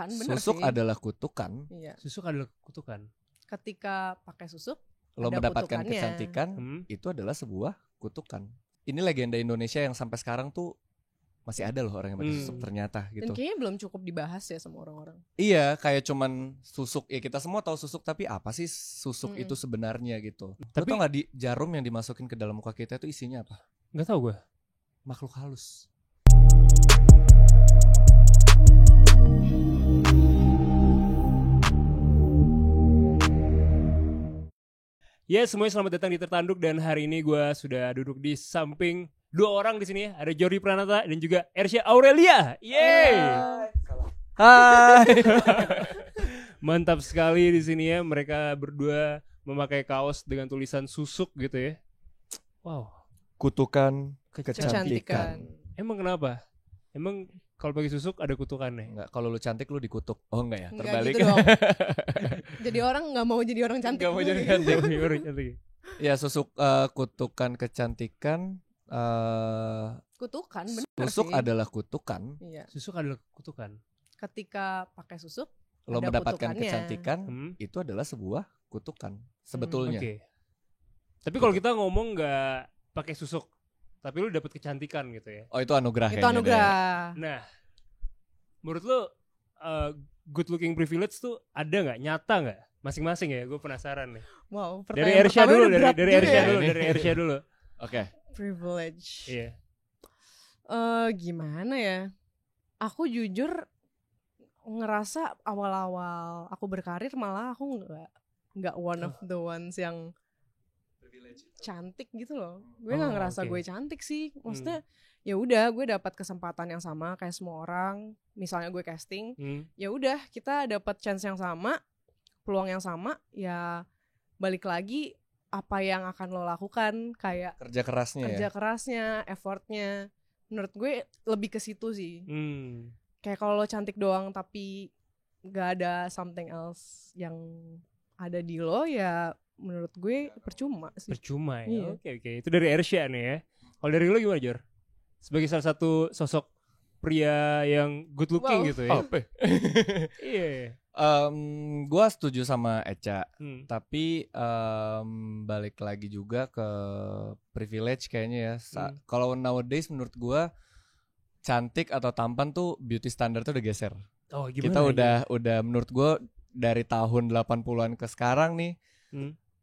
kutukan, bener Susuk sih. adalah kutukan. Iya. Susuk adalah kutukan. Ketika pakai susuk, Lo ada mendapatkan kutukannya. kecantikan, itu adalah sebuah kutukan. Ini legenda Indonesia yang sampai sekarang tuh masih ada loh orang yang pakai susuk ternyata gitu. Dan kayaknya belum cukup dibahas ya sama orang-orang. Iya, kayak cuman susuk. Ya kita semua tahu susuk, tapi apa sih susuk itu sebenarnya gitu. Lo tau gak di jarum yang dimasukin ke dalam muka kita itu isinya apa? Gak tahu gue. Makhluk halus. Ya, semuanya selamat datang di Tertanduk, dan hari ini gue sudah duduk di samping dua orang di sini. Ada Jordi Pranata dan juga Ersya Aurelia. Yeay. Hai. Mantap sekali di sini ya. Mereka berdua memakai kaos dengan tulisan susuk gitu ya. Wow. Kutukan Kecantikan. Emang kenapa? Emang kalau pakai susuk ada kutukannya? Enggak, kalau lu cantik lu dikutuk. Oh enggak ya, Enggak terbalik. gitu dong. Jadi orang gak mau jadi orang cantik. Gak mau jadi cantik. Ya, susuk kutukan kecantikan. Kutukan, bener Susuk sih. adalah kutukan. Iya. Susuk adalah kutukan. Ketika pakai susuk, Lo ada mendapatkan kutukannya. kecantikan, itu adalah sebuah kutukan sebetulnya. Oke. Tapi kalau kita ngomong nggak pakai susuk, tapi lu dapet kecantikan gitu ya. Oh, itu anugerah Itu kayaknya deh. anugerah. Nah, menurut lu good looking privilege tuh ada nggak? Nyata nggak? Masing-masing ya, gue penasaran nih. Wow, Dari pertanyaan Ersya pertama dulu, udah berat dari juga Ersya ya. dulu, dari Ersya dulu. Oke. Privilege. Iya. Gimana ya? Aku jujur ngerasa awal-awal aku berkarir malah aku nggak one of the ones yang cantik gitu loh. Gue nggak ngerasa gue cantik sih. Maksudnya ya udah gue dapat kesempatan yang sama kayak semua orang. Misalnya gue casting, ya udah kita dapat chance yang sama, peluang yang sama, ya balik lagi apa yang akan lo lakukan, kayak Kerja kerasnya effortnya. Menurut gue lebih ke situ sih. Hmm. Kayak kalau lo cantik doang tapi gak ada something else yang ada di lo, ya menurut gue percuma sih. Percuma ya. Iya. Oke. Itu dari Ersya nih ya. Kalau dari lu gimana, Jor? Sebagai salah satu sosok pria yang good looking gitu ya. Apa? Iya. Gue setuju sama Eca, tapi balik lagi juga ke privilege kayaknya ya. Kalau nowadays menurut gue cantik atau tampan tuh beauty standard tuh udah geser. Oh, gimana? Kita udah menurut gue dari tahun 80-an ke sekarang nih,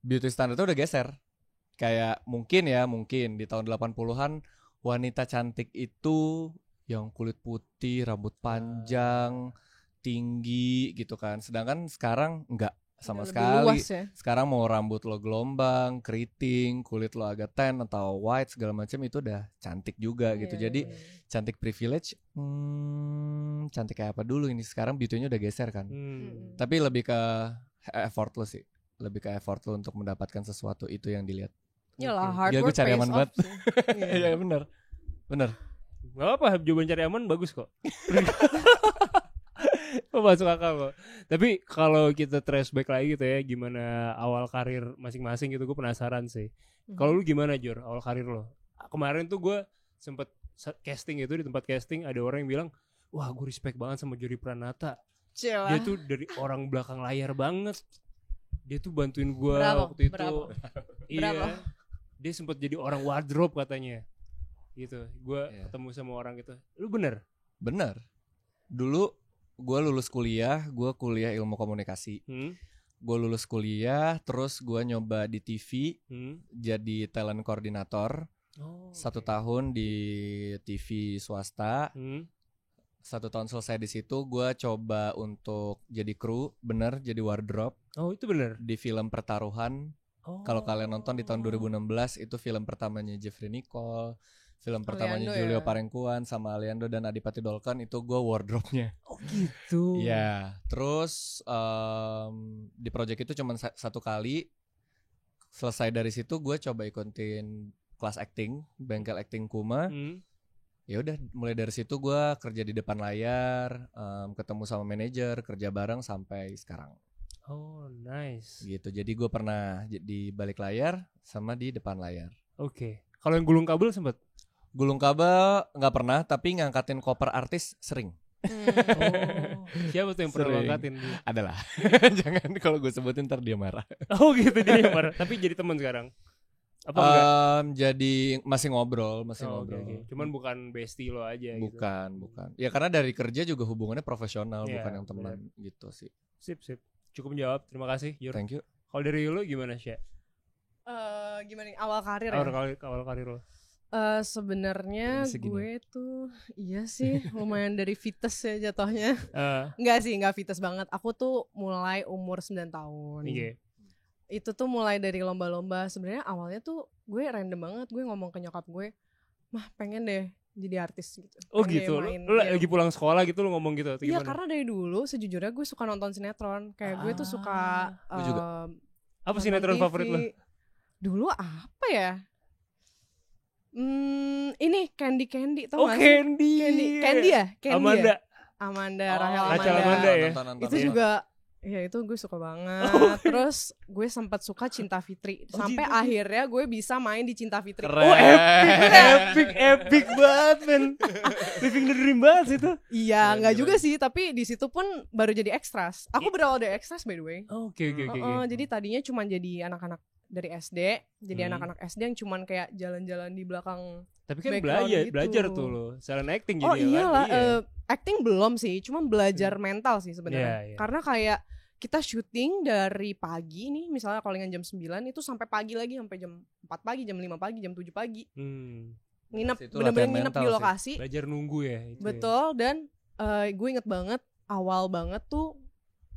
beauty standard tuh udah geser. Kayak mungkin di tahun 80-an wanita cantik itu yang kulit putih, rambut panjang, tinggi gitu kan. Sedangkan sekarang enggak sama Udah lebih sekali. luas ya. Sekarang mau rambut lo gelombang, keriting, kulit lo agak tan atau white segala macam itu udah cantik juga gitu. Jadi cantik privilege, cantik kayak apa dulu ini, sekarang beauty-nya udah geser kan. Tapi lebih ke effort lo sih. Lebih ke effort lo untuk mendapatkan sesuatu itu yang dilihat. Yalah, hard Gila, work gue cari pays aman off banget. sih. Iya bener. Gak apa, jawaban cari aman bagus kok. Masuk akal kok. Tapi kalau kita trace back lagi gitu ya, gimana awal karir masing-masing gitu, gue penasaran sih. Kalau lu gimana, Jor, awal karir lo? Kemarin tuh gue sempet casting gitu, di tempat casting ada orang yang bilang, wah gue respect banget sama Jordi Pranata. Cila. Dia tuh dari orang belakang layar banget. Dia tuh bantuin gue waktu itu. Iya. Dia sempet jadi orang wardrobe katanya. Gitu. Gue ketemu sama orang gitu. Lu bener? Bener. Dulu gue lulus kuliah, gue kuliah ilmu komunikasi. Gue lulus kuliah, terus gue nyoba di TV, jadi talent koordinator. 1 tahun di TV swasta. 1 tahun selesai di situ, gue coba untuk jadi kru, jadi wardrobe. Oh, itu bener? Di film Pertaruhan. Kalau kalian nonton di tahun 2016, itu film pertamanya Jeffrey Nicole. Film pertamanya Aliando Julio ya? Parengkuan sama Aliando dan Adipati Dolken, itu gue wardrobe-nya. Oh gitu. Iya, terus di project itu cuma 1 kali. Selesai dari situ gue coba ikutin kelas acting, bengkel acting Kuma. Ya udah, mulai dari situ gue kerja di depan layar, ketemu sama manajer, kerja bareng sampai sekarang. Oh, nice. Gitu, jadi gue pernah di balik layar sama di depan layar. Oke. Kalau yang gulung kabel sempet? Gulung kabel nggak pernah, tapi ngangkatin koper artis sering. Siapa tuh yang pernah Sering. ngangkatin? Adalah. Jangan kalau gue sebutin ntar dia marah. Oh gitu dia yang marah. Tapi jadi teman sekarang? Apa enggak? Jadi masih ngobrol, Oh, ngobrol. oke. Cuman bukan bestie lo aja gitu. Bukan. Ya karena dari kerja juga hubungannya profesional, Iya, bukan yang teman gitu sih. Sip. Cukup menjawab. Terima kasih, Jur. Thank you. Kalau dari lo gimana, Sya? Gimana nih awal karir ya? Awal karir lo. Sebenarnya Ini segini. gue tuh iya sih lumayan dari Vites ya jatuhnya. Eh, Enggak Vites banget. Aku tuh mulai umur 9 tahun. Iya. Itu tuh mulai dari lomba-lomba. Sebenarnya awalnya tuh gue random banget. Gue ngomong ke nyokap gue, "Mah, pengen deh jadi artis gitu." Oh Pengen gitu. deh main Lo film. lagi pulang sekolah gitu lo ngomong gitu atau Iya, gimana? karena dari dulu sejujurnya gue suka nonton sinetron. Kayak gue tuh suka Gue juga. Apa nonton sinetron TV. favorit lo? Dulu apa ya? Ini Candy tau Oh, gak sih? Candy. Candy ya? Candy Amanda. ya? Amanda, Rahel Rachel Amanda. Amanda ya? Nonton. Itu juga ya itu gue suka banget. Terus gue sempat suka Cinta Fitri sampai Cinta Fitri. akhirnya gue bisa main di Cinta Fitri. Keren. Oh epic banget men. Living the dream banget sih itu. Iya, Keren, nggak keren. juga sih, tapi di situ pun baru jadi ekstras. Aku berawal dari ekstras by the way. Oke. Jadi tadinya cuma jadi anak-anak dari SD, jadi Hmm. anak-anak SD yang cuman kayak jalan-jalan di belakang. Tapi kan background gitu. belajar tuh lo. Silent acting Oh jadi ya iyalah, kan? Iya. acting belum sih, cuma belajar mental sih sebenarnya. Iya. Karena kayak kita syuting dari pagi nih, misalnya callingan jam 9 itu sampai pagi lagi, sampai jam 4 pagi, jam 5 pagi, jam 7 pagi. Nginep, Itu bener-bener latihan nginep mental di sih. lokasi. Belajar nunggu ya itu. Betul, dan gue inget banget, awal banget tuh,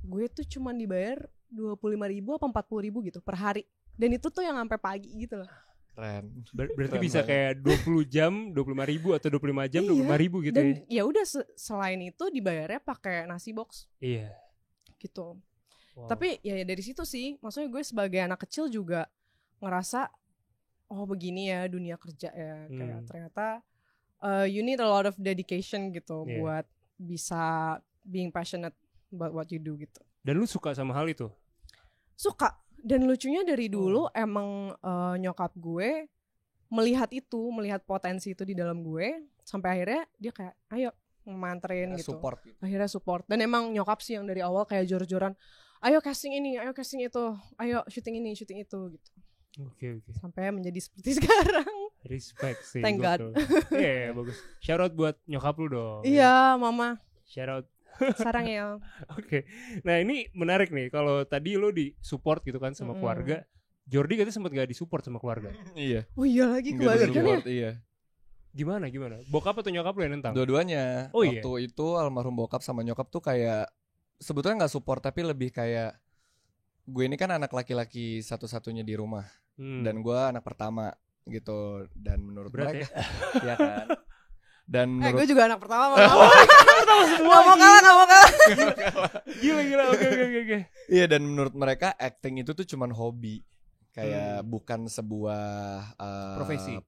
gue tuh cuma dibayar 25.000 apa 40.000 gitu per hari. Dan itu tuh yang sampai pagi gitu loh. Keren. Berarti Keren bisa banget. kayak 20 jam 25.000 atau 25 jam Iya. 25.000 gitu Dan ya. ya udah selain itu dibayarnya pakai nasi box Iya. gitu. Wow. Tapi ya dari situ sih, maksudnya gue sebagai anak kecil juga ngerasa oh begini ya dunia kerja ya, kayak ternyata you need a lot of dedication gitu Iya. buat bisa being passionate about what you do gitu. Dan lu suka sama hal itu? Suka, dan lucunya dari dulu emang nyokap gue melihat potensi itu di dalam gue, sampai akhirnya dia kayak ayo manterin gitu. Support gitu. Akhirnya support. Dan emang nyokap sih yang dari awal kayak jor-joran, ayo casting ini, ayo casting itu, ayo syuting ini, syuting itu gitu. Oke. Sampai menjadi seperti sekarang. Respect sih. Thank God. Iya, bagus. Shout out buat nyokap lu dong. Iya, mama. Shout out. Sarang ya. Oke. Nah, ini menarik nih. Kalau tadi lu di support gitu kan sama keluarga, Jordi katanya sempat gak disupport sama keluarga. Iya. Oh iya lagi Nggak kebanyakan ya. support, iya. Gimana? Bokap atau nyokap lu yang nentang? Dua-duanya. Oh, iya? Waktu itu almarhum bokap sama nyokap tuh kayak sebetulnya nggak support tapi lebih kayak gue ini kan anak laki-laki satu-satunya di rumah dan gue anak pertama gitu, dan menurut Berat mereka ya kan. Dan menurut Gue juga anak pertama. Gak mau kalah. Gila. Oke. iya, dan menurut mereka acting itu tuh cuman hobi, kayak bukan sebuah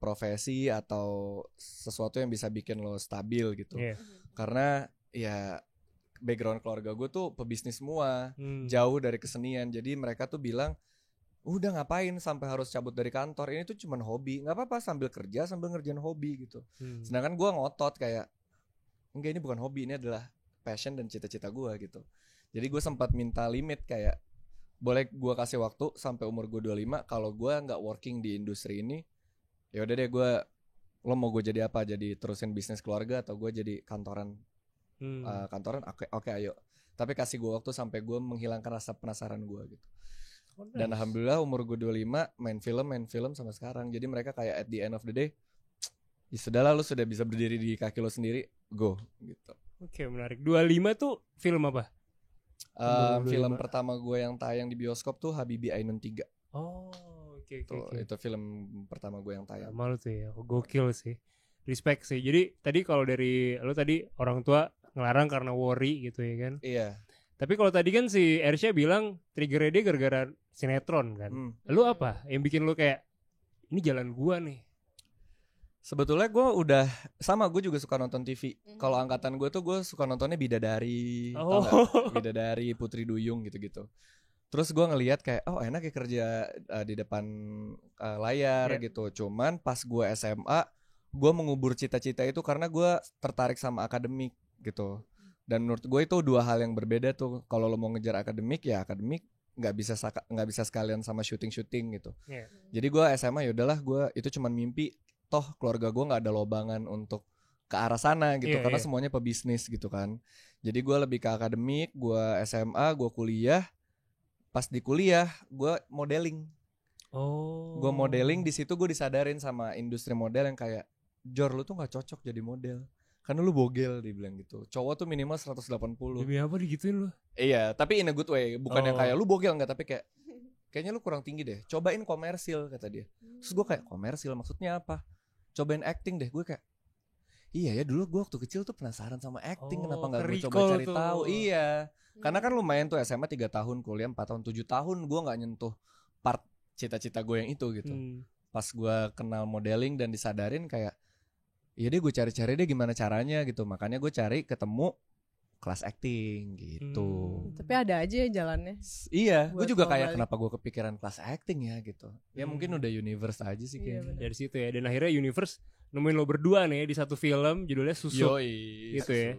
profesi atau sesuatu yang bisa bikin lo stabil gitu. Iya. Karena ya background keluarga gue tuh pebisnis semua, jauh dari kesenian. Jadi mereka tuh bilang, udah ngapain sampai harus cabut dari kantor, ini tuh cuman hobi, nggak apa-apa sambil kerja sambil ngerjain hobi gitu. Sedangkan gue ngotot kayak, enggak, ini bukan hobi, ini adalah passion dan cita-cita gue gitu. Jadi gue sempat minta limit kayak, boleh gue kasih waktu sampai umur gue 25, kalau gue nggak working di industri ini, ya udah deh lo mau gue jadi apa, jadi terusin bisnis keluarga atau gue jadi kantoran. Kantoran oke ayo, tapi kasih gue waktu sampai gue menghilangkan rasa penasaran gue gitu. Dan alhamdulillah umur gue 25 main film sampai sekarang. Jadi mereka kayak at the end of the day, ya sudahlah, lu sudah bisa berdiri di kaki lo sendiri, go gitu. Oke, menarik. 25 tuh film apa? Film pertama gue yang tayang di bioskop tuh Habibie Ainun 3. Oh, oke. Itu film pertama gue yang tayang. Malu tuh ya, gokil sih. Respect sih. Jadi tadi kalau dari lo tadi orang tua ngelarang karena worry gitu ya kan. Iya. Tapi kalau tadi kan si Ersya bilang triggernya dia gara-gara sinetron kan. Lu apa yang bikin lu kayak ini jalan gua nih? Sebetulnya gue udah sama, gue juga suka nonton TV. Kalau angkatan gue tuh gue suka nontonnya Bidadari, tau nggak? Bidadari, Putri Duyung gitu-gitu. Terus gue ngelihat kayak enak ya kerja di depan layar gitu. Cuman pas gue SMA, gue mengubur cita-cita itu karena gue tertarik sama akademik gitu. Dan menurut gue itu dua hal yang berbeda tuh. Kalau lo mau ngejar akademik ya akademik, nggak bisa sekalian sama syuting gitu. Yeah. Jadi gue SMA ya udahlah, gue itu cuman mimpi. Toh keluarga gue nggak ada lobangan untuk ke arah sana gitu, karena semuanya pebisnis gitu kan. Jadi gue lebih ke akademik. Gue SMA, gue kuliah. Pas di kuliah gue modeling. Gue modeling, di situ gue disadarin sama industri model yang kayak, Jor lu tuh nggak cocok jadi model. Karena lu bogel, dibilang gitu. Cowok tuh minimal 180. Demi apa digituin lu? Iya, tapi in a good way. Bukan yang kayak lu bogel enggak, tapi kayaknya lu kurang tinggi deh. Cobain komersil, kata dia. Terus gue kayak, komersil maksudnya apa? Cobain acting deh. Gue kayak, iya ya, dulu gue waktu kecil tuh penasaran sama acting. Kenapa gak gue coba cari tahu? Iya. Karena kan lumayan tuh SMA 3 tahun, kuliah 4 tahun, 7 tahun gue gak nyentuh part cita-cita gue yang itu gitu. Pas gue kenal modeling dan disadarin kayak, iya deh gue cari-cari deh gimana caranya gitu. Makanya gue cari ketemu kelas acting gitu. Tapi ada aja ya jalannya. Iya, gue juga kayak kenapa gue kepikiran kelas acting ya gitu. Ya mungkin udah universe aja sih kayaknya. Dari situ ya. Dan akhirnya universe nemuin lo berdua nih di satu film judulnya Susuk. Yoi, gitu ya.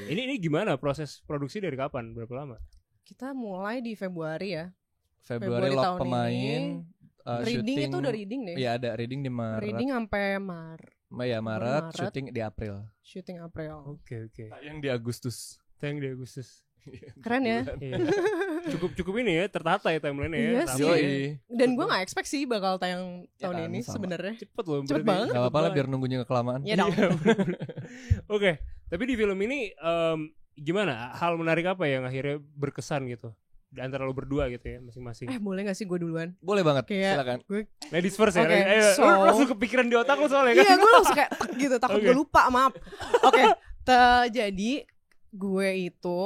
Ini gimana proses produksi dari kapan? Berapa lama? Kita mulai di Februari ya. Februari lock pemain. Reading itu udah reading deh. Iya ada reading di Maret. Reading sampai Maret. Syuting di April. Syuting April. Oke. Tayang di Agustus. Keren ya. Cukup ini ya, tertata ya timeline-nya ya. Iya sih. Dan gue gak expect sih bakal tayang tahun ini sebenarnya. Cepet loh. Cepet banget. Gak apa-apa lah biar nunggunya kelamaan. Iya dong. Oke, tapi di film ini gimana? Hal menarik apa yang akhirnya berkesan gitu? Di antara lo berdua gitu ya masing-masing. Boleh gak sih gue duluan? Boleh banget, kayak silakan. Ladies first ya. So, lu langsung kepikiran di otak lo soalnya kan? Iya, gue langsung kayak gitu, takut gue lupa, maaf. Oke, jadi gue itu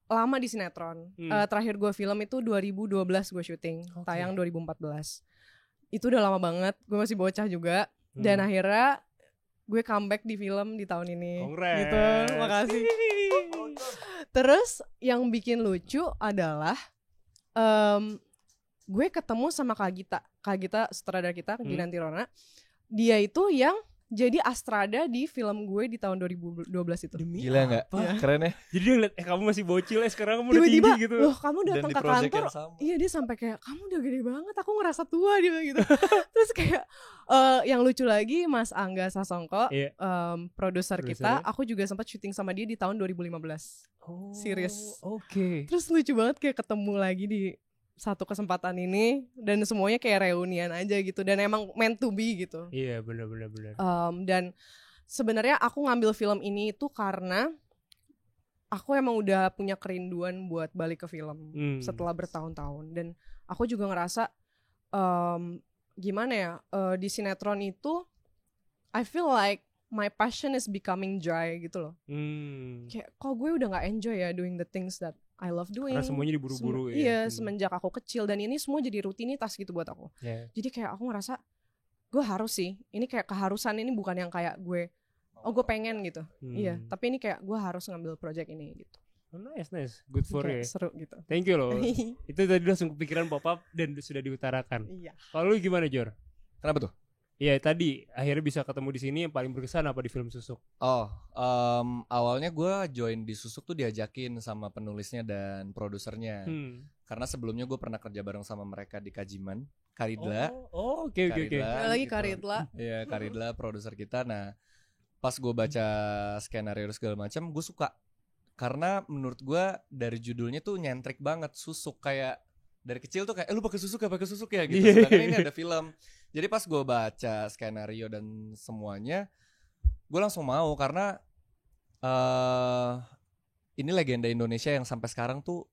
lama di sinetron. Terakhir gue film itu 2012 gue syuting, tayang 2014. Itu udah lama banget, gue masih bocah juga. Dan akhirnya gue comeback di film di tahun ini. Congrats. Gitu, makasih. Terus yang bikin lucu adalah gue ketemu sama Kak Gita sutradara kita, Ginanti Rona. Dia itu yang jadi Astrada di film gue di tahun 2012 itu. Gila gak? Keren ya. Jadi dia ngeliat, kamu masih bocil sekarang kamu udah tinggi gitu. Loh kamu datang ke kantor. Iya, dia sampai kayak, kamu udah gede banget, aku ngerasa tua dia gitu. Terus kayak yang lucu lagi, Mas Angga Sasongko, produser kita, aku juga sempat syuting sama dia di tahun 2015. Serius. Oke. Terus lucu banget kayak ketemu lagi di satu kesempatan ini, dan semuanya kayak reunian aja gitu, dan emang meant to be gitu. Iya, benar. Dan sebenarnya aku ngambil film ini itu karena aku emang udah punya kerinduan buat balik ke film setelah bertahun-tahun. Dan aku juga ngerasa gimana ya, di sinetron itu I feel like my passion is becoming dry gitu loh. Kayak kok gue udah gak enjoy ya doing the things that I love doing. Karena semuanya diburu-buru ya. Iya, semenjak aku kecil, dan ini semua jadi rutinitas gitu buat aku. Jadi kayak aku ngerasa gue harus sih. Ini kayak keharusan, ini bukan yang kayak gue gue pengen gitu. Iya, tapi ini kayak gue harus ngambil project ini gitu. Nice. Good for you. Seru gitu. Thank you loh. Itu tadi langsung kepikiran pop-up dan sudah diutarakan. Iya. Kalau lu gimana, Jor? Kenapa tuh? Iya, tadi akhirnya bisa ketemu di sini, yang paling berkesan apa di film Susuk? Awalnya gue join di Susuk tuh diajakin sama penulisnya dan produsernya. Karena sebelumnya gue pernah kerja bareng sama mereka di Kajiman, Karidla. Oke. Lagi gitu. Karidla. Iya, Karidla produser kita. Nah, pas gue baca skenario segala macam, gue suka. Karena menurut gue dari judulnya tuh nyentrik banget, Susuk, kayak dari kecil tuh kayak lu pakai susuk ya gitu. Sedangkan ini ada film. Jadi pas gue baca skenario dan semuanya, gue langsung mau karena ini legenda Indonesia yang sampai sekarang tuh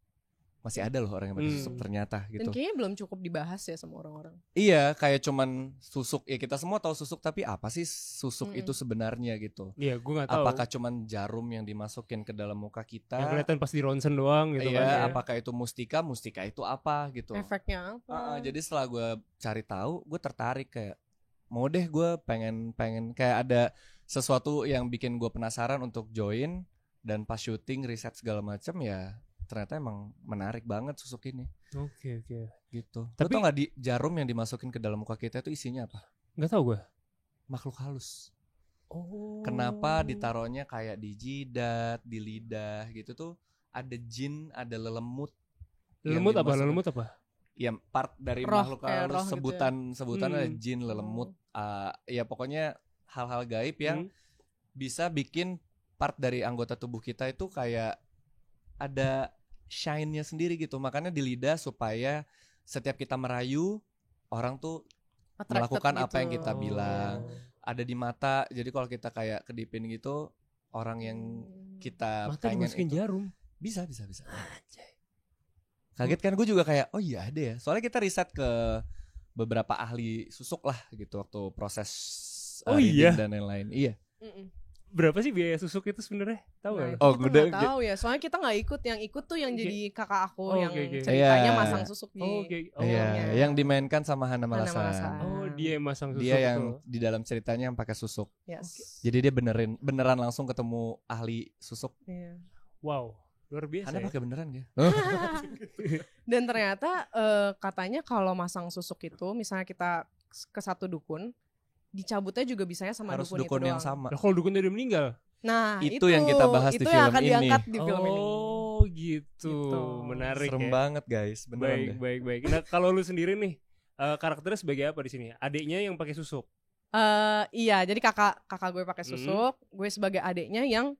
masih ada loh orang yang pakai susuk ternyata gitu. Dan kayaknya belum cukup dibahas ya sama orang-orang. Iya, kayak cuman susuk ya, kita semua tahu susuk, tapi apa sih susuk itu sebenarnya gitu? Iya, gue nggak tahu. Apakah cuman jarum yang dimasukin ke dalam muka kita? Yang kelihatan pas di ronsen doang gitu kan? Iya, apakah itu mustika itu apa gitu? Efeknya apa? Jadi setelah gue cari tahu, gue tertarik kayak mau deh, gue pengen kayak ada sesuatu yang bikin gue penasaran untuk join, dan pas syuting riset segala macam ya. Ternyata emang menarik banget susuk ini. Oke. Gitu. Tapi lo tau gak jarum yang dimasukin ke dalam muka kita itu isinya apa? Gak tau gue. Makhluk halus. Kenapa ditaruhnya kayak di jidat, di lidah gitu tuh ada jin, ada lelemut. Lelemut apa? Lelemut apa? Ya part dari Roh, makhluk kayak halus, roh gitu sebutan ada jin, lelemut. Ya pokoknya hal-hal gaib yang bisa bikin part dari anggota tubuh kita itu kayak ada shine-nya sendiri gitu. Makanya di lidah supaya setiap kita merayu orang tuh melakukan gitu. apa yang kita bilang. Ada di mata, jadi kalau kita kayak kedipin gitu, orang yang kita mata pengen dimasukin itu jarum. bisa. Kaget kan, gue juga kayak oh iya ada ya. Soalnya kita riset ke beberapa ahli susuk lah gitu waktu proses reading dan lain-lain. Iya. Berapa sih biaya susuk itu sebenarnya? Tahu nggak? Oh, kita nggak tahu ya. Soalnya kita nggak ikut. Yang ikut tuh yang jadi kakak aku yang ceritanya masang susuk di. Iya, yang dimainkan sama Hana Malasan. Oh, dia yang masang susuk. Dia yang di dalam ceritanya yang pakai susuk. Yes. Jadi dia beneran langsung ketemu ahli susuk. Iya. Wow, luar biasa. Anda pakai beneran ya? Dan ternyata katanya kalau masang susuk itu, misalnya kita ke satu dukun, dicabutnya juga bisanya sama harus dukun dukun itu yang doang. sama. Nah, kalau dukun udah meninggal. Nah, itu yang kita bahas di film yang akan ini. diangkat di film ini. Oh, gitu. Menarik. Serem ya. banget guys, beneran. Baik. Nah, kalau lu sendiri nih, karakternya sebagai apa di sini? Adiknya yang pakai susuk. Iya, jadi kakak gue pakai susuk, gue sebagai adiknya yang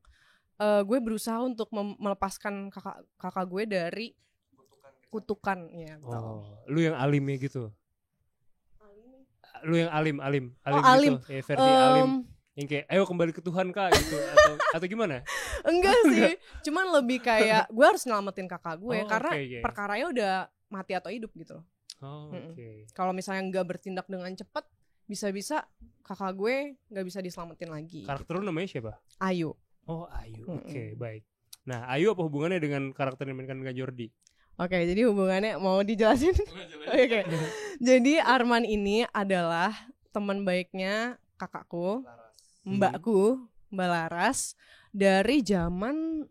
gue berusaha untuk melepaskan kakak gue dari kutukan. Ya, betul. Lu yang alimnya gitu. Lu yang alim alim. gitu. Ya, versi alim. Yang kayak ayo kembali ke Tuhan Kak gitu atau gimana? Enggak sih, cuman lebih kayak gue harus nyelamatin kakak gue karena perkaranya udah mati atau hidup gitu loh. Kalau misalnya nggak bertindak dengan cepat, bisa-bisa kakak gue nggak bisa diselamatin lagi. Karakter lu namanya siapa? Ayu. Oh, Ayu. Oke, baik. Nah, Ayu apa hubungannya dengan karakter yang dimainkan dengan Jordi? Oke, jadi hubungannya mau dijelasin? Oke. Jadi Arman ini adalah teman baiknya kakakku, mbakku, Mbak Laras, dari zaman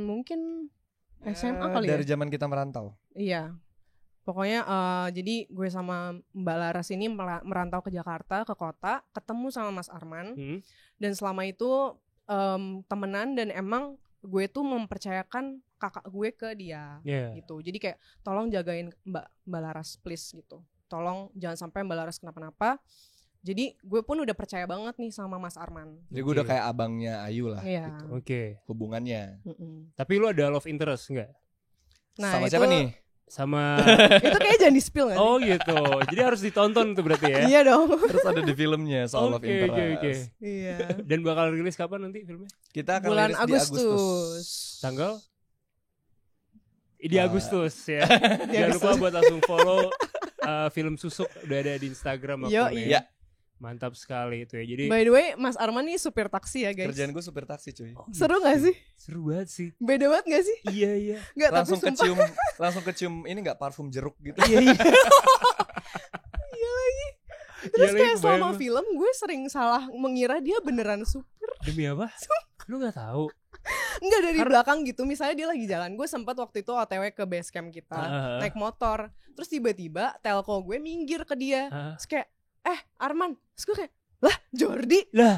mungkin SMA kali ya. Dari zaman kita merantau. Iya. Pokoknya jadi gue sama Mbak Laras ini merantau ke Jakarta, ke kota, ketemu sama Mas Arman. Dan selama itu temenan dan emang gue tuh mempercayakan kakak gue ke dia gitu. Jadi kayak tolong jagain Mbak Laras please gitu. Tolong jangan sampai Mbak Laras kenapa-napa. Jadi gue pun udah percaya banget nih sama Mas Arman. Jadi gue udah kayak abangnya Ayu lah gitu. Hubungannya. Tapi lu ada love interest enggak? Nah, sama siapa nih? Sama itu kayaknya jangan di-spill gak sih? Oh gitu. Jadi harus ditonton tuh berarti ya. Iya dong. Terus ada di filmnya soal love interest. Iya. Dan bakal rilis kapan nanti filmnya? Kita akan bulan rilis Agustus. di Agustus. Tanggal? Di Agustus ya. Jangan lupa buat langsung follow film Susuk udah ada di Instagram Yo, iya. Mantap sekali itu ya. Jadi by the way, Mas Arman nih supir taksi ya guys. Kerjaan gue supir taksi cuy. Seru gak sih? Seru banget sih. Beda banget gak sih? Iya. Gak, langsung kecium ini gak parfum jeruk gitu. Iya. Iya lagi. Terus kayak selama film gue sering salah mengira dia beneran supir. Demi apa? Lu gak tahu? Enggak, dari belakang gitu. Misalnya dia lagi jalan. Gue sempat waktu itu OTW ke base camp kita, naik motor. Terus tiba-tiba telco gue minggir ke dia. Terus kayak Arman. Terus gue kayak, lah Jordi. Lah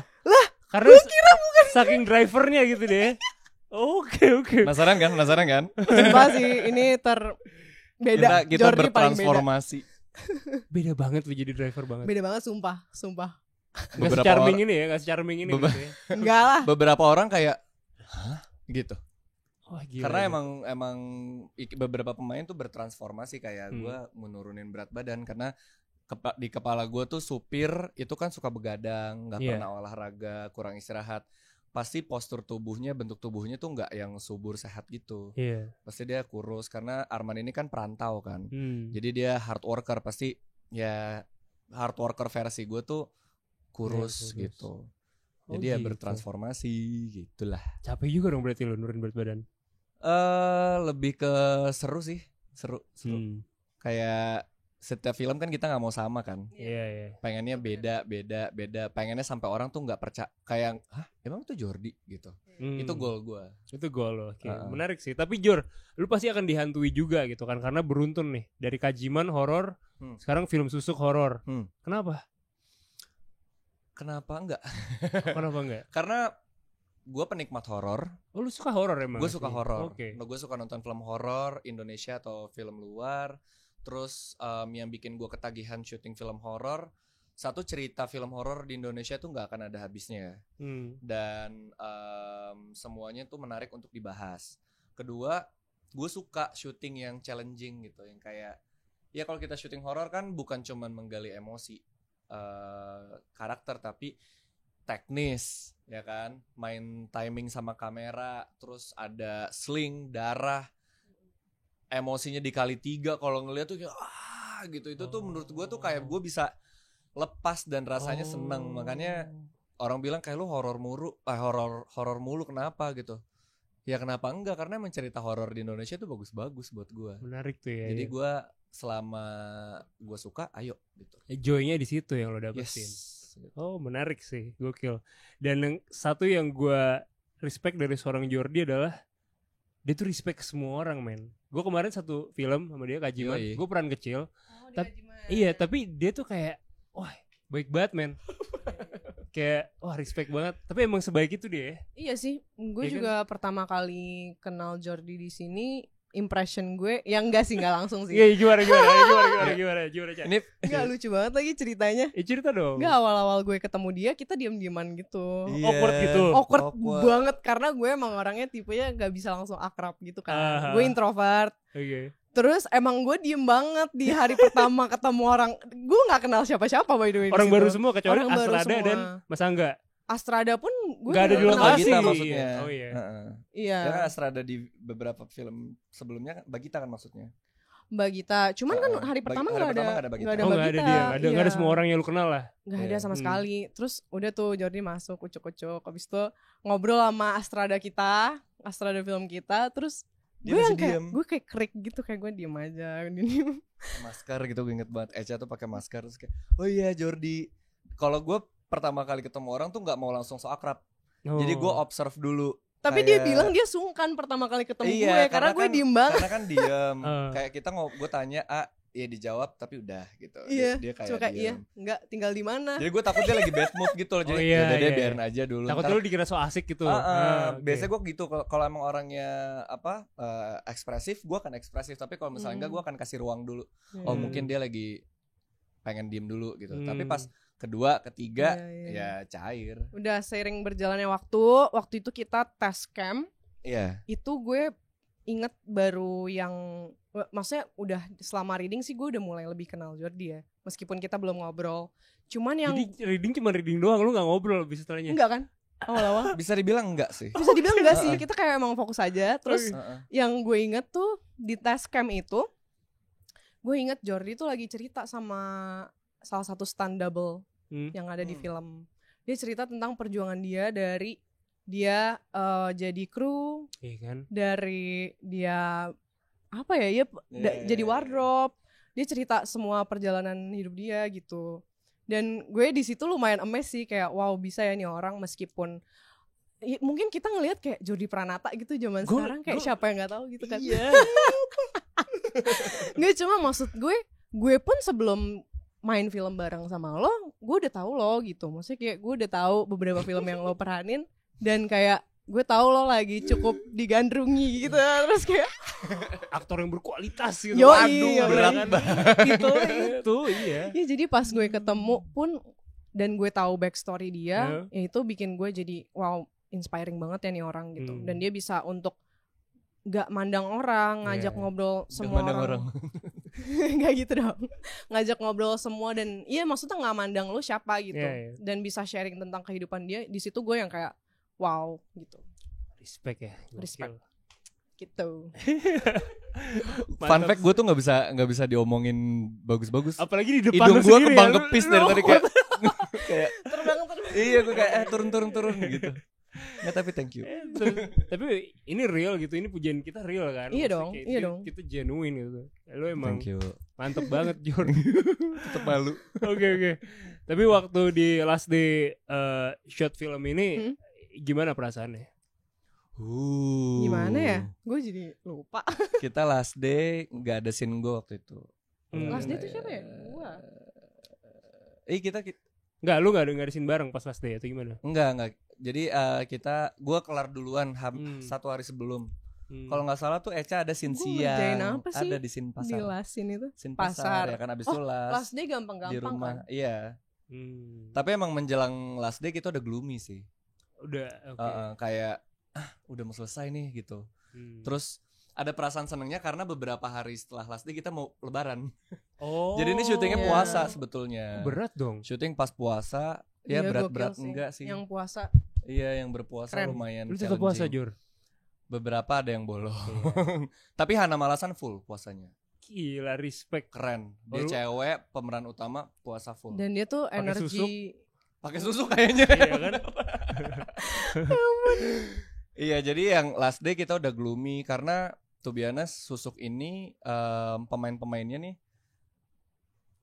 karena gue kira bukan saking drivernya gitu deh. Oke. Penasaran kan? Sumpah sih ini beda. Kita Jordi bertransformasi. Beda banget lu jadi driver banget. Beda banget sumpah. Gak se-charming ini ya, gitu ya. Enggak lah. Beberapa orang kayak hah? Gitu. Oh, gila, karena emang beberapa pemain tuh bertransformasi kayak gue menurunin berat badan karena di kepala gue tuh supir itu kan suka begadang, nggak pernah olahraga, kurang istirahat. Pasti postur tubuhnya, bentuk tubuhnya tuh nggak yang subur sehat gitu. Pasti dia kurus karena Arman ini kan perantau kan. Jadi dia hard worker, pasti ya hard worker versi gue tuh kurus gitu. Jadi ya bertransformasi gitulah. Capek juga dong berarti lo nurunin berat badan. Lebih ke seru sih, seru. Kayak setiap film kan kita nggak mau sama kan. Iya. Pengennya beda. Pengennya sampai orang tuh nggak percaya kayak, hah emang itu Jordi gitu. Itu goal gue. Itu goal lo. Menarik sih. Tapi Jor, lu pasti akan dihantui juga gitu kan karena beruntun nih dari Kajiman horor, sekarang film Susuk horor. Kenapa? Kenapa enggak? Kenapa enggak? Karena gue penikmat horor. Oh, lu suka horor emang? Gue suka horor. Oke. Gue suka nonton film horor Indonesia atau film luar. Terus yang bikin gue ketagihan syuting film horor, satu, cerita film horor di Indonesia tuh nggak akan ada habisnya. Dan semuanya tuh menarik untuk dibahas. Kedua, gue suka syuting yang challenging gitu, yang kayak ya kalau kita syuting horor kan bukan cuman menggali emosi karakter, tapi teknis, ya kan, main timing sama kamera, terus ada sling, darah, emosinya dikali 3 kalau ngeliat tuh kayak gitu. Itu tuh menurut gue tuh kayak gue bisa lepas dan rasanya seneng. Makanya orang bilang kayak lu horor mulu kenapa gitu. Ya kenapa enggak, karena emang cerita horor di Indonesia tuh bagus-bagus buat gue. Menarik tuh ya. Jadi gue selama gue suka, ayo gitu. Joy-nya di situ yang lo dapetin. Oh, menarik sih, gokil. Dan yang satu yang gue respect dari seorang Jordi adalah dia tuh respect ke semua orang, men. Gue kemarin satu film sama dia, Kajiman. Gue peran kecil. Iya, tapi dia tuh kayak, wah, baik banget, men. Kayak, wah, respect banget. Tapi emang sebaik itu dia. Iya sih, gue ya juga kan? Pertama kali kenal Jordi di sini, impression gue yang enggak langsung sih. Iya, gimana. Ini enggak lucu banget lagi ceritanya. Cerita dong. Enggak, awal-awal gue ketemu dia, kita diam-diaman gitu. Awkward gitu. Awkward banget karena gue emang orangnya tipenya enggak bisa langsung akrab gitu kan. Gue introvert. Oke. Terus emang gue diem banget di hari pertama ketemu orang. Gue enggak kenal siapa-siapa by the way. Orang baru semua kecuali Astrada dan Mas Angga. Astrada pun gue gak ada di lokasi Bagita maksudnya. Oh iya. Iya. Ya kan Astrada di beberapa film sebelumnya kan Bagita kan maksudnya. Bagita, cuman kan hari pertama nggak ada Bagita. Nggak ada Bagita. Bagita. Nggak ada semua orang yang lu kenal lah. Nggak ada sama sekali. Terus udah tuh Jordi masuk ucuk-ucuk, habis itu ngobrol sama Astrada kita, Astrada film kita, terus gue yang kayak gue kayak krik gitu, kayak gue diem aja, diem. Masker gitu, gue inget banget. Echa tuh pakai masker terus kayak, oh iya Jordi. Kalau gue pertama kali ketemu orang tuh nggak mau langsung so akrab. Jadi gue observe dulu. Tapi dia bilang dia sungkan pertama kali ketemu gue karena gue diem banget. Karena kan diem. Kayak kita gue tanya ya dijawab tapi udah gitu. Iya. Dia kayak cuma kayak iya, enggak tinggal di mana. Jadi gue takut dia lagi bad mood gitu loh. Jadi udah dia biarin aja dulu. Takut lu dikira so asik gitu. Biasanya gue gitu kalau emang orangnya ekspresif, gue akan ekspresif. Tapi kalau misalnya enggak, gue akan kasih ruang dulu. Oh mungkin dia lagi pengen diem dulu gitu. Tapi pas kedua, ketiga ya cair. Udah seiring berjalannya waktu itu kita tes camp. Iya. Itu gue inget baru yang, maksudnya udah selama reading sih gue udah mulai lebih kenal Jordi ya. Meskipun kita belum ngobrol. Cuman yang jadi reading cuma reading doang, lu gak ngobrol lebih setelahnya? Enggak kan? Awal-awal Bisa dibilang enggak sih. Bisa dibilang enggak sih. Kita kayak emang fokus aja. Terus yang gue inget tuh di tes camp itu, gue inget Jordi tuh lagi cerita sama salah satu stunt double yang ada di film. Dia cerita tentang perjuangan dia dari dia jadi kru, kan? dari dia apa ya, jadi wardrobe. Dia cerita semua perjalanan hidup dia gitu. Dan gue di situ lumayan amazed sih, kayak wow bisa ya nih orang, meskipun mungkin kita ngelihat kayak Jordi Pranata gitu zaman sekarang, kayak siapa yang nggak tahu gitu kan. Iya. Nggak, cuma maksud gue pun sebelum main film bareng sama lo, gue udah tahu lo gitu. Maksudnya kayak gue udah tahu beberapa film yang lo peranin, dan kayak gue tahu lo lagi cukup digandrungi gitu. Terus kayak aktor yang berkualitas gitu. Waduh, berat banget. Itu iya. Ya jadi pas gue ketemu pun dan gue tahu backstory dia, ya itu bikin gue jadi wow, inspiring banget ya nih orang gitu. Dan dia bisa untuk gak mandang orang, ngajak ngobrol semua orang. Gak gitu dong. Ngajak ngobrol semua, dan iya maksudnya gak mandang lu siapa gitu. Dan bisa sharing tentang kehidupan dia. Di situ gue yang kayak wow gitu. Respect ya. Respect gitu. Fun fact, gue tuh nggak bisa diomongin bagus-bagus. Apalagi di depan hidung gue kembang ya, kepis dari tadi kayak terbang. Iya, gue kayak turun gitu. Nggak, tapi thank you. Tapi ini real gitu, ini pujian kita real kan. Iya dong. Kita genuine gitu. Lo emang thank you. Mantep banget Jor. Tetep malu. Oke. Tapi waktu di last day shot film ini gimana perasaannya? Gimana ya? Gue jadi lupa. Kita last day nggak ada scene gue waktu itu. Last day itu siapa ya? Gua. Kita Enggak, lu enggak dengerin bareng pas last day atau gimana? Enggak. Jadi gue kelar duluan satu hari sebelum. Kalau nggak salah tuh Eca ada scene siang, ada di scene pasar. Di last scene itu? Scene pasar ya kan abis itu last day gampang-gampang di rumah. kan? Iya. Tapi emang menjelang last day kita udah gloomy sih. Udah, oke. Kayak udah mau selesai nih gitu. Terus ada perasaan senengnya karena beberapa hari setelah last day kita mau lebaran. Oh. Jadi ini syutingnya puasa sebetulnya. Berat dong. Syuting pas puasa, ya berat-berat enggak sih. Yang puasa. Iya, yang berpuasa keren. lumayan. Lu tetap puasa, Jor? Beberapa ada yang bolong. Tapi Hana Malasan full puasanya. Gila, respect. Keren. Dia cewek pemeran utama puasa full. Dan dia tuh energi pakai susu kayaknya. Iya kan? Iya, jadi yang last day kita udah gloomy karena to be honest, Susuk ini pemain-pemainnya nih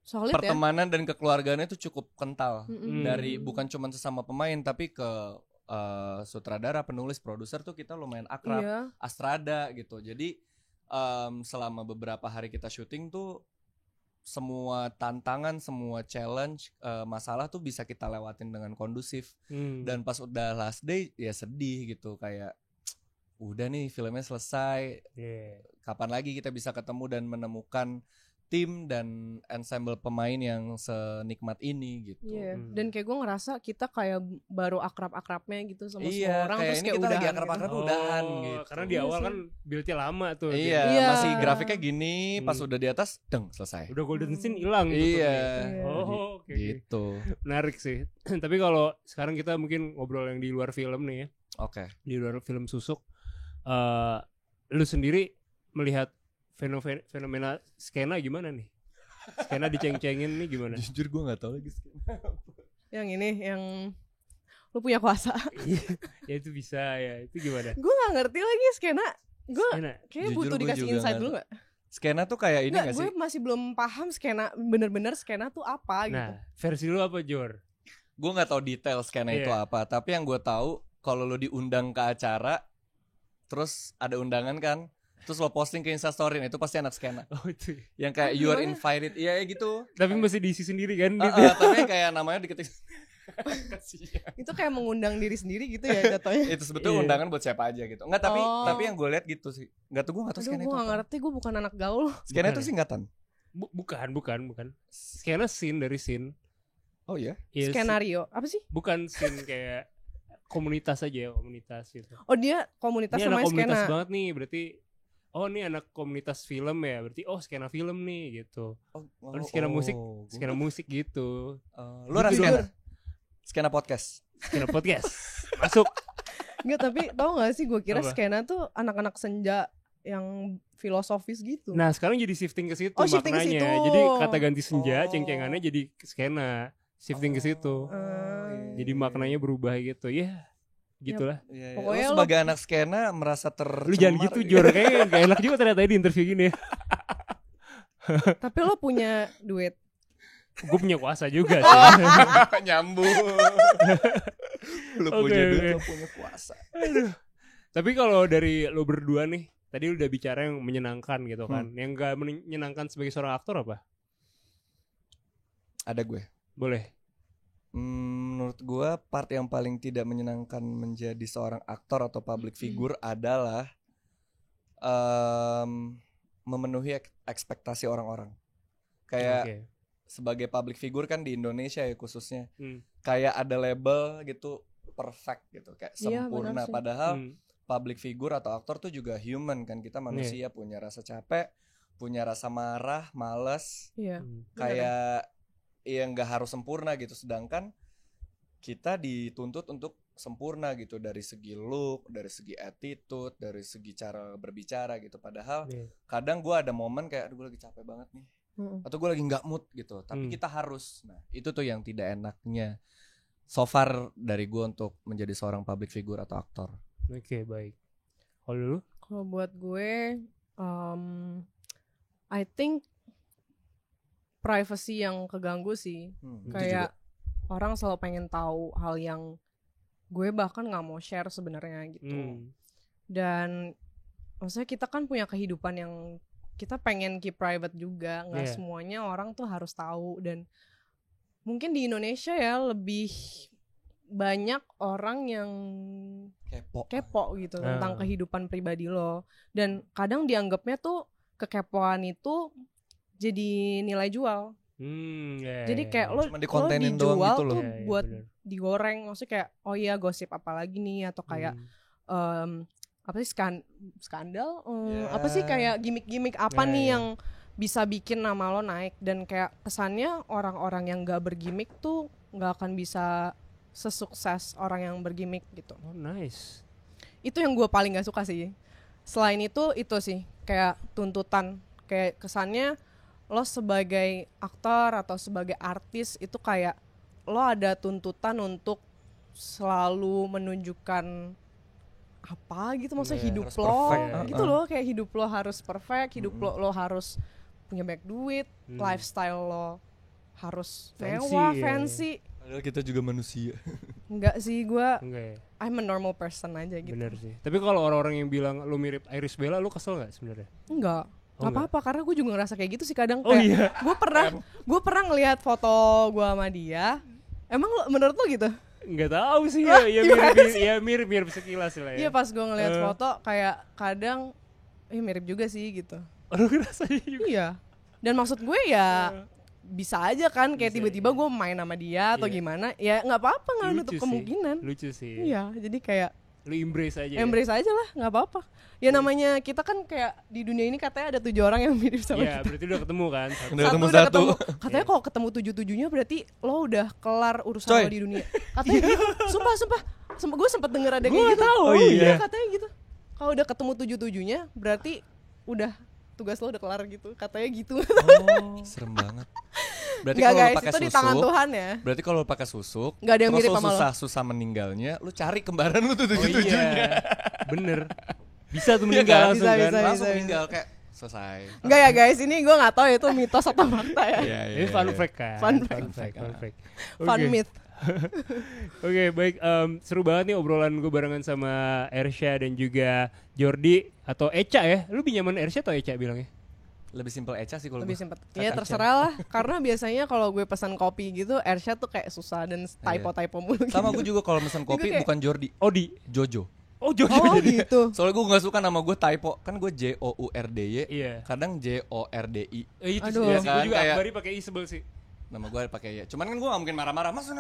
solid pertemanan dan kekeluargaannya itu cukup kental. Dari bukan cuma sesama pemain tapi ke sutradara, penulis, produser tuh kita lumayan akrab, Astrada gitu. Jadi selama beberapa hari kita syuting tuh semua tantangan, semua challenge, masalah tuh bisa kita lewatin dengan kondusif. Dan pas udah last day ya sedih gitu, kayak udah nih filmnya selesai. Kapan lagi kita bisa ketemu dan menemukan tim dan ensemble pemain yang senikmat ini gitu. Dan kayak gue ngerasa kita kayak baru akrab-akrabnya gitu sama semua orang. Kayak terus ini kayak kita lagi udahan akrab-akrab gitu. udahan gitu. Karena di awal kan build-nya lama tuh. Iya, masih grafiknya gini, pas udah di atas, selesai. Udah golden scene hilang. Iya. Oke. Gitu. Menarik sih. Tapi kalau sekarang kita mungkin ngobrol yang di luar film nih ya. Oke. Di luar film Susuk. Lu sendiri melihat fenomena skena gimana nih? Skena diceng-cengin nih gimana? Jujur gue gak tahu lagi skena. Yang ini, yang lu punya kuasa. Ya itu bisa ya, itu gimana? Gue gak ngerti lagi skena. Gue kayaknya butuh dikasih insight dulu gak? Skena tuh kayak ini gak sih? Gue masih belum paham skena, bener-bener skena tuh apa gitu. Nah, versi lu apa, Jor? Gue gak tahu detail skena itu apa. Tapi yang gue tahu, kalau lu diundang ke acara, terus ada undangan kan, terus lo posting ke Instastory, itu pasti anak skena. Oh itu. Yang kayak you are invited, iya gitu. Tapi masih diisi sendiri kan? Tapi kayak namanya diketik. Itu kayak mengundang diri sendiri gitu ya jatuhnya. Itu sebetulnya undangan buat siapa aja gitu. Enggak, tapi yang gue lihat gitu sih. Enggak tuh, gue enggak tahu skena itu. Gue enggak ngerti, gue bukan anak gaul. Skena itu singkatan. Bukan. Skena scene dari scene. Oh iya. Skenario apa sih? Bukan scene kayak komunitas aja, komunitas gitu. Oh, dia komunitas namanya skena. Ini anak komunitas skena banget nih, berarti oh ini anak komunitas film ya, berarti skena film nih gitu. Skena musik gitu. Lu anak skena? Skena podcast. Skena podcast. Masuk. Enggak, tapi tau gak sih, gue kira skena tuh anak-anak senja yang filosofis gitu. Nah sekarang jadi shifting ke situ shifting maknanya. Ke situ. Jadi kata ganti senja, ceng-cengannya jadi skena. Shifting ke situ. Jadi maknanya berubah gitu. Ya, gitulah. Pokoknya lu sebagai anak skena merasa tercemar. Lu jangan gitu, Jor. Kayaknya gak enak juga ternyata di interview gini ya. Tapi lo punya duit. Gue punya kuasa juga sih. Nyambung. Lu punya duit, lu punya kuasa. Tapi kalau dari lo berdua nih, tadi lu udah bicara yang menyenangkan gitu kan. Yang gak menyenangkan sebagai seorang aktor apa? Ada gue. Boleh. Menurut gue part yang paling tidak menyenangkan menjadi seorang aktor atau public figure adalah memenuhi ekspektasi orang-orang. Kayak sebagai public figure kan di Indonesia ya khususnya, kayak ada label gitu perfect gitu, kayak sempurna. Padahal public figure atau aktor tuh juga human kan, kita manusia, punya rasa capek, punya rasa marah, malas, kayak yang nggak harus sempurna gitu. Sedangkan kita dituntut untuk sempurna gitu, dari segi look, dari segi attitude, dari segi cara berbicara gitu. Padahal kadang gue ada momen kayak gue lagi capek banget nih, atau gue lagi nggak mood gitu, tapi kita harus. Nah itu tuh yang tidak enaknya so far dari gue untuk menjadi seorang public figure atau aktor. Oke, baik. Kalau dulu? Kalau buat gue, I think privacy yang keganggu sih. Kayak orang selalu pengen tahu hal yang gue bahkan gak mau share sebenarnya gitu. Dan maksudnya kita kan punya kehidupan yang kita pengen keep private juga. Gak semuanya orang tuh harus tahu. Dan mungkin di Indonesia ya lebih banyak orang yang kepo gitu tentang kehidupan pribadi lo, dan kadang dianggapnya tuh kekepoan itu jadi nilai jual. Jadi kayak lo dijual gitu tuh buat digoreng, maksudnya kayak oh iya gosip apa lagi nih, atau kayak apa sih skandal apa sih kayak gimmick-gimmick apa nih yang bisa bikin nama lo naik, dan kayak kesannya orang-orang yang gak bergimmick tuh gak akan bisa sesukses orang yang bergimmick gitu. Oh nice. Itu yang gue paling gak suka sih. Selain itu sih kayak tuntutan, kayak kesannya lo sebagai aktor atau sebagai artis itu kayak lo ada tuntutan untuk selalu menunjukkan apa gitu, maksudnya hidup lo gitu loh, kayak hidup lo harus perfect, hidup lo harus punya banyak duit, lifestyle lo harus mewah, fancy. Padahal kita juga manusia. Enggak sih, gue I'm a normal person aja gitu. Bener sih. Tapi kalau orang-orang yang bilang lo mirip Iris Bella, lo kesel nggak sebenarnya? Enggak. Gak apa-apa, karena gue juga ngerasa kayak gitu sih kadang. Kayak gue pernah ngelihat foto gue sama dia. Emang menurut lo gitu? Nggak tahu sih ya, mirip sekilas lah ya. Iya, pas gue ngelihat foto kayak kadang mirip juga sih gitu. Lo ngerasanya juga? Iya. Dan maksud gue ya bisa aja kan kayak tiba-tiba gue main sama dia atau gimana, ya nggak apa-apa, nggak nutup kemungkinan. Lucu sih. Iya, jadi kayak lu embrace aja lah, nggak apa-apa. Ya namanya kita kan kayak di dunia ini katanya ada 7 orang yang mirip sama kita. Iya, berarti udah ketemu kan? Udah ketemu. Katanya kalau ketemu 7-7-nya berarti lo udah kelar urusan lo di dunia. Katanya gitu. Sumpah. Gue sempet denger ada kayak gitu. Tahu. Oh iya. Katanya gitu. Kalau udah ketemu 7-7-nya berarti udah tugas lo udah kelar gitu. Katanya gitu. Serem banget. Berarti kalau lo pakai itu susuk, di tangan Tuhan ya. Berarti kalau lo pakai susuk, nggak ada yang mirip sama lo. Susah meninggalnya, lo cari kembaran lo tuh 7-7-nya. Bener. Bisa tuh meninggal langsung kan? Langsung meninggal kayak selesai. Enggak ya guys, ini gue nggak tahu itu mitos atau fakta ya. Ini fun fact kan? Fun fact. Fun myth. Oke, baik. Seru banget nih obrolan gue barengan sama Ersha dan juga Jordi atau Echa ya. Lu pinjaman Ersha atau Echa bilangnya? Lebih simpel Echa sih kalau lebih simpel. Ya terserah lah. Karena biasanya kalau gue pesan kopi gitu, Ersha tuh kayak susah dan typo mulu. Sama gue juga kalau pesan kopi bukan Jordi, Jojo. Gitu. Soalnya gue gak suka nama gue typo. Kan gue JOURDY. Iya. Kadang JORDI. Itu sih. Gue juga kayak pakai I sebel sih. Nama gue pakai ya. Cuman kan gue gak mungkin marah-marah. Mas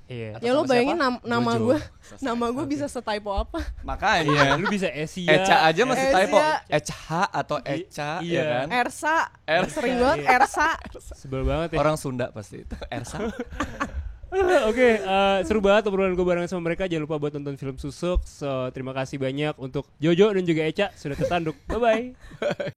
Iya. Ya lo bayangin nama gue bisa setypo apa? Makanya lu bisa Esia. Echa aja masih typo. Echa atau Echa ya kan? Ersa. Sering banget Ersa. Sebel banget ya. Orang Sunda pasti itu. Ersa. Oke, seru banget obrolan gue barengan sama mereka. Jangan lupa buat nonton film Susuk. So, terima kasih banyak untuk Jojo dan juga Echa sudah tertanduk. Bye-bye.